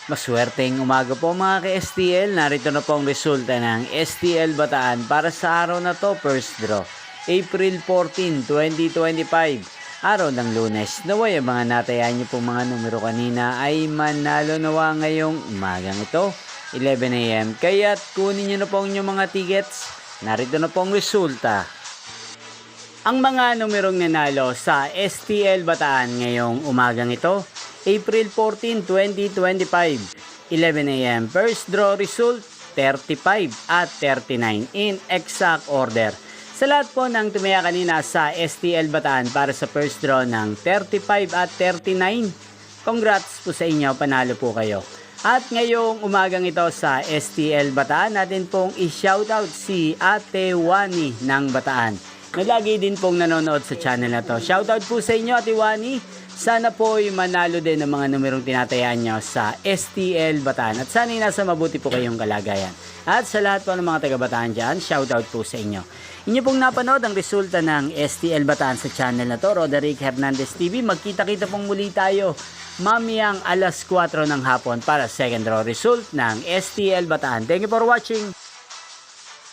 Maswerteng umaga po mga ka-STL. Narito na po ang resulta ng STL Bataan para sa araw na to, first draw. April 14, 2025. Araw ng Lunes. Naway ang mga natayaan niyo pong mga numero kanina ay manalo nawa ngayong umagang ito, 11 AM. Kaya't kunin niyo na po ang inyong mga tickets. Narito na po ang resulta. Ang mga numerong nanalo sa STL Bataan ngayong umagang ito, April 14, 2025, 11 AM. First draw result, 35 at 39 in exact order. Sa lahat po ng tumaya kanina sa STL Bataan para sa first draw ng 35 at 39, congrats po sa inyo, panalo po kayo. At ngayong umagang ito sa STL Bataan, natin pong i-shoutout si Ate Wani ng Bataan, na lagi din pong nanonood sa channel na to. Shoutout po sa inyo, Ate Wani. Sana po ay manalo din ng mga numerong tinatayaan nyo sa STL Bataan. At sana ay nasa mabuti po kayong kalagayan. At sa lahat po ng mga taga-Bataan dyan, shoutout po sa inyo. Inyo pong napanood ang resulta ng STL Bataan sa channel na to, Roderick Hernandez TV. Magkita-kita pong muli tayo mamayang alas 4 ng hapon para second draw result ng STL Bataan. Thank you for watching.